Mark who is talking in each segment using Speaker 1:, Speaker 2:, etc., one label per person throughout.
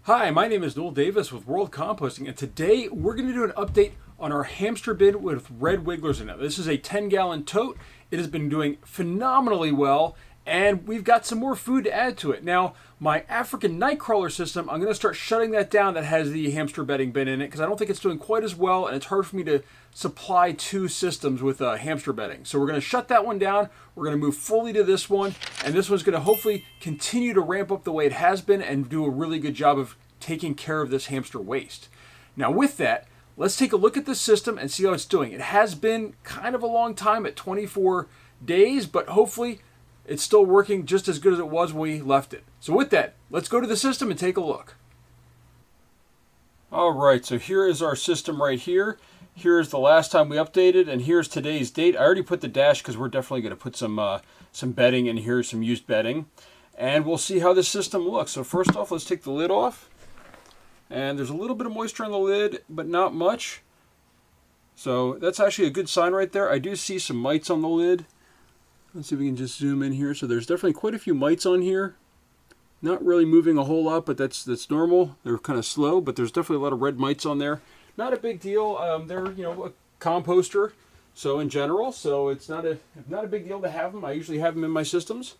Speaker 1: Hi, my name is Noel Davis with World Composting, and today we're going to do an update on our hamster bin with red wigglers in it. This is a 10-gallon tote. It has been doing phenomenally well, and we've got some more food to add to it. Now, my African nightcrawler system, I'm going to start shutting that down that has the hamster bedding bin in it because I don't think it's doing quite as well, and it's hard for me to supply two systems with hamster bedding. So we're going to shut that one down. We're going to move fully to this one, and this one's going to hopefully continue to ramp up the way it has been and do a really good job of taking care of this hamster waste. Now with that, let's take a look at this system and see how it's doing. It has been kind of a long time at 24 days, but hopefully it's still working just as good as it was when we left it. So with that, let's go to the system and take a look. All right, so here is our system right here. Here's the last time we updated, and here's today's date. I already put the dash because we're definitely going to put some bedding in here, some used bedding, and we'll see how this system looks. So first off, let's take the lid off. And there's a little bit of moisture on the lid, but not much. So that's actually a good sign right there. I do see some mites on the lid. Let's see if we can just zoom in here. So there's definitely quite a few mites on here. Not really moving a whole lot, but that's normal. They're kind of slow, but there's definitely a lot of red mites on there. Not a big deal. They're a composter, so in general, so it's not a big deal to have them. I usually have them in my systems,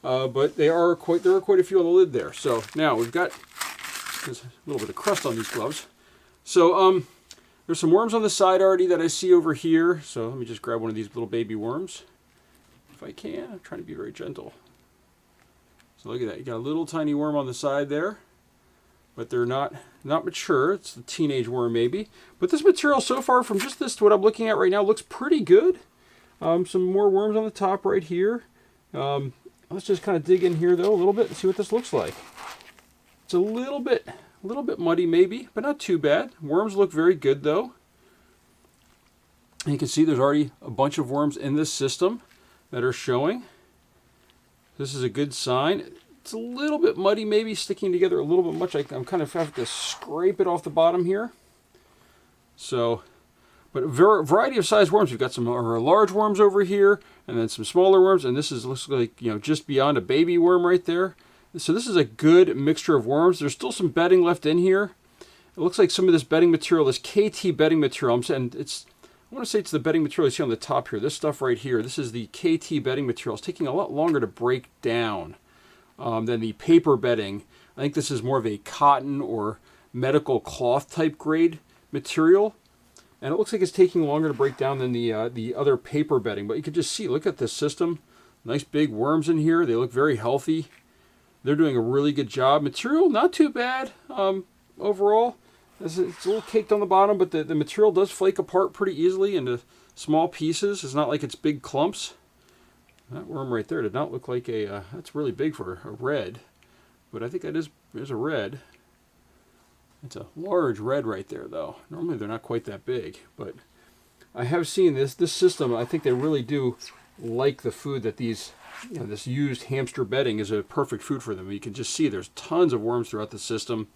Speaker 1: but there are quite a few on the lid there. So now we've got there's a little bit of crust on these gloves. So there's some worms on the side already that I see over here. So let me just grab one of these little baby worms. If I can, I'm trying to be very gentle. So look at that, you got a little tiny worm on the side there, but they're not mature. It's a teenage worm maybe. But this material so far from just this to what I'm looking at right now looks pretty good. Some more worms on the top right here. Let's just kind of dig in here though a little bit and see what this looks like. It's a little bit muddy maybe, but not too bad. Worms look very good though. And you can see there's already a bunch of worms in this system that are showing. This is a good sign. It's a little bit muddy, maybe sticking together a little bit much. I'm kind of having to scrape it off the bottom here. So, but a variety of size worms. We've got some large worms over here, and then some smaller worms, and this looks like just beyond a baby worm right there. So this is a good mixture of worms. There's still some bedding left in here. It looks like some of this bedding material, this KT bedding material, I want to say it's the bedding material you see on the top here. This stuff right here, this is the KT bedding material. It's taking a lot longer to break down than the paper bedding. I think this is more of a cotton or medical cloth type grade material. And it looks like it's taking longer to break down than the other paper bedding. But you can just see, look at this system. Nice big worms in here. They look very healthy. They're doing a really good job. Material, not too bad overall. It's a little caked on the bottom, but the material does flake apart pretty easily into small pieces. It's not like it's big clumps. That worm right there did not look like that's really big for a red. But I think that is a red. It's a large red right there, though. Normally they're not quite that big. But I have seen this system. I think they really do like the food that these... this used hamster bedding is a perfect food for them. You can just see there's tons of worms throughout the system.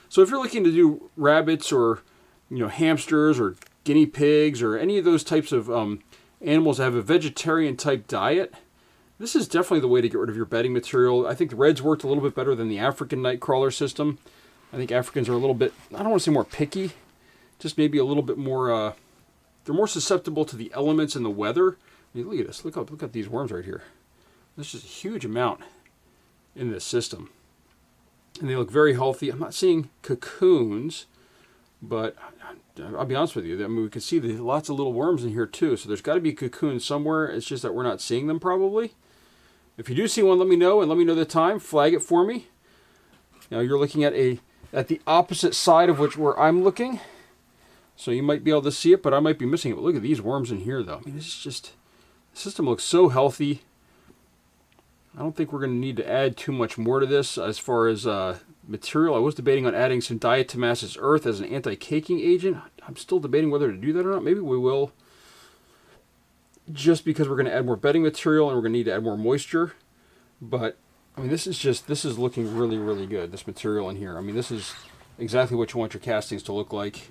Speaker 1: So if you're looking to do rabbits or hamsters or guinea pigs or any of those types of animals that have a vegetarian type diet, this is definitely the way to get rid of your bedding material. I think the reds worked a little bit better than the African nightcrawler system. I think Africans are a little bit, I don't want to say more picky, just maybe a little bit more, they're more susceptible to the elements and the weather. I mean, look at this, look at these worms right here. There's just a huge amount in this system. And they look very healthy. I'm not seeing cocoons, but I'll be honest with you. I mean, we can see there's lots of little worms in here too. So there's got to be cocoons somewhere. It's just that we're not seeing them probably. If you do see one, let me know, and let me know the time. Flag it for me. Now you're looking at the opposite side of where I'm looking. So you might be able to see it, but I might be missing it. But look at these worms in here though. I mean, this is just, the system looks so healthy. I don't think we're going to need to add too much more to this as far as material. I was debating on adding some Diatomaceous earth as an anti-caking agent. I'm still debating whether to do that or not. Maybe we will, just because we're going to add more bedding material and we're going to need to add more moisture. But I mean, this is looking really, really good, this material in here. I mean, this is exactly what you want your castings to look like.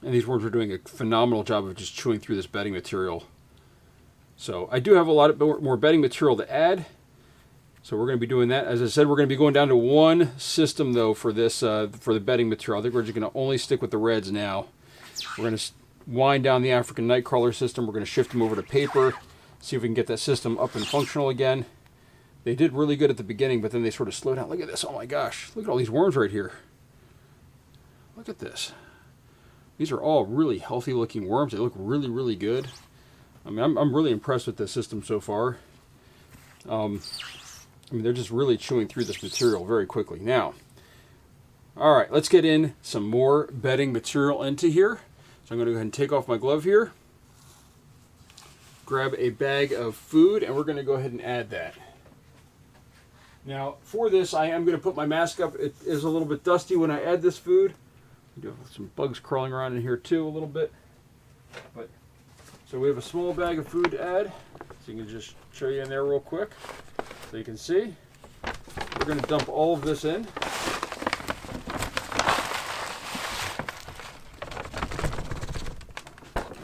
Speaker 1: And these worms are doing a phenomenal job of just chewing through this bedding material. So I do have a lot of more bedding material to add. So we're going to be doing that. As I said, we're going to be going down to one system though for this, for the bedding material. I think we're just going to only stick with the reds now. We're going to wind down the African Nightcrawler system. We're going to shift them over to paper, see if we can get that system up and functional again. They did really good at the beginning, but then they sort of slowed down. Look at this. Oh my gosh. Look at all these worms right here. Look at this. These are all really healthy looking worms. They look really, really good. I mean, I'm really impressed with this system so far. I mean, they're just really chewing through this material very quickly. Now, all right, let's get in some more bedding material into here. So I'm going to go ahead and take off my glove here, grab a bag of food, and we're going to go ahead and add that. Now, for this, I am going to put my mask up. It is a little bit dusty when I add this food. We do have some bugs crawling around in here too a little bit. But so we have a small bag of food to add. So you can just show you in there real quick so you can see. We're going to dump all of this in.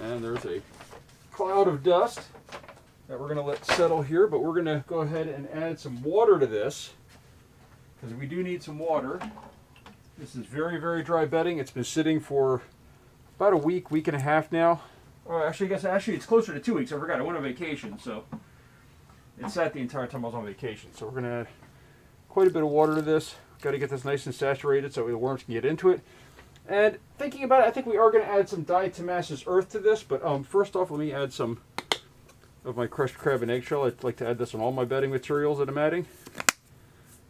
Speaker 1: And there's a cloud of dust that we're going to let settle here, but we're going to go ahead and add some water to this because we do need some water. This is very, very dry bedding. It's been sitting for about a week, week and a half now. Or actually, it's closer to 2 weeks. I forgot. I went on vacation, so it sat the entire time I was on vacation. So we're going to add quite a bit of water to this. Got to get this nice and saturated so the worms can get into it. And thinking about it, I think we are going to add some Diatomaceous earth to this. But first off, let me add some of my crushed crab and eggshell. I'd like to add this on all my bedding materials that I'm adding.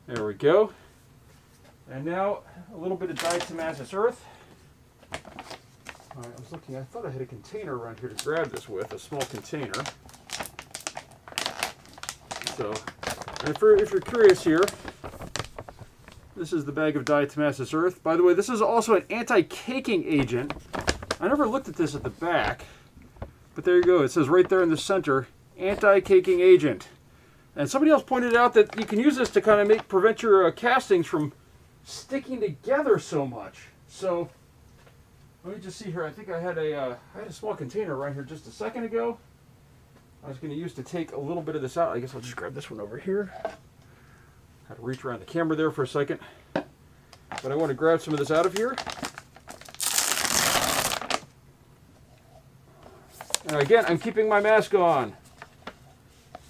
Speaker 1: There we go. And now a little bit of Diatomaceous earth. All right, I was looking, I thought I had a container around here to grab this with, a small container. So, and if you're curious here, this is the bag of Diatomaceous earth. By the way, this is also an anti-caking agent. I never looked at this at the back, but there you go. It says right there in the center, anti-caking agent. And somebody else pointed out that you can use this to kind of prevent your castings from sticking together so much. So let me just see here. I think I had a small container right here just a second ago. I was going to use to take a little bit of this out. I guess I'll just grab this one over here. Had to reach around the camera there for a second, but I want to grab some of this out of here. Now again, I'm keeping my mask on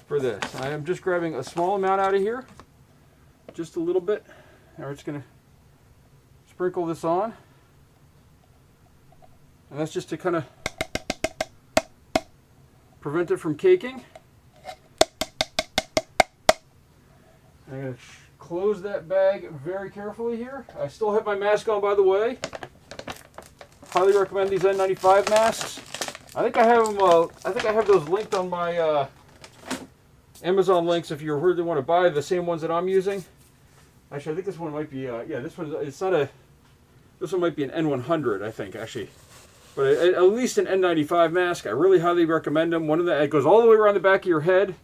Speaker 1: for this. I am just grabbing a small amount out of here, just a little bit. Now we're just going to sprinkle this on. And that's just to kind of prevent it from caking. I'm going to close that bag very carefully here. I still have my mask on, by the way. Highly recommend these N95 masks. I think I have them. I think I have those linked on my Amazon links if you really want to buy the same ones that I'm using. Actually, I think this one might be, yeah, this one, it's not a, this one might be an N100, I think, actually. But at least an N95 mask, I really highly recommend them. One of the, it goes all the way around the back of your head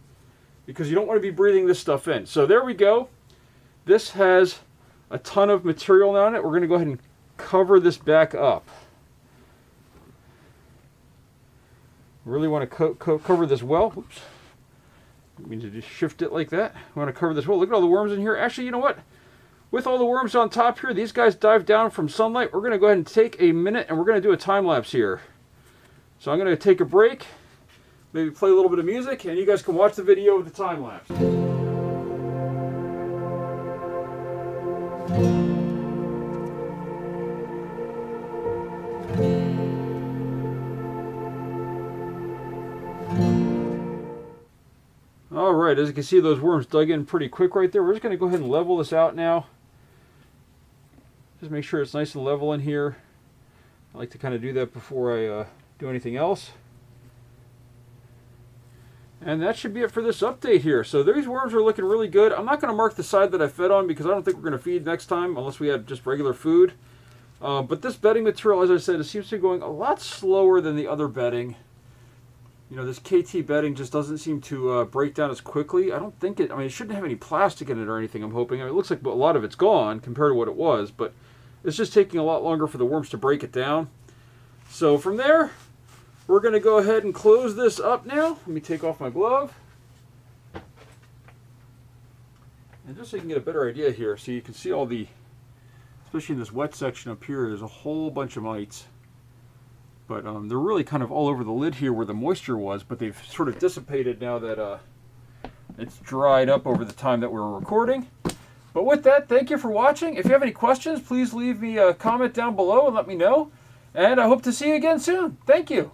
Speaker 1: because you don't want to be breathing this stuff in. So there we go. This has a ton of material on it. We're going to go ahead and cover this back up. Really want to cover this well. Oops. I mean to just shift it like that. I want to cover this well. Look at all the worms in here. Actually, you know what? With all the worms on top here, these guys dive down from sunlight. We're going to go ahead and take a minute and we're going to do a time lapse here. So I'm going to take a break, maybe play a little bit of music, and you guys can watch the video with the time lapse. All right, as you can see, those worms dug in pretty quick right there. We're just going to go ahead and level this out now. Just make sure it's nice and level in here. I like to kind of do that before I do anything else. And that should be it for this update here. So these worms are looking really good. I'm not going to mark the side that I fed on because I don't think we're going to feed next time unless we had just regular food. But this bedding material, as I said, it seems to be going a lot slower than the other bedding. You know, this KT bedding just doesn't seem to break down as quickly. I don't think it, I mean, it shouldn't have any plastic in it or anything, I'm hoping. I mean, it looks like a lot of it's gone compared to what it was, but it's just taking a lot longer for the worms to break it down. So from there, we're going to go ahead and close this up now. Let me take off my glove. And just so you can get a better idea here, so you can see all the, especially in this wet section up here, there's a whole bunch of mites. But they're really kind of all over the lid here where the moisture was, but they've sort of dissipated now that it's dried up over the time that we were recording. But with that, thank you for watching. If you have any questions, please leave me a comment down below and let me know. And I hope to see you again soon. Thank you.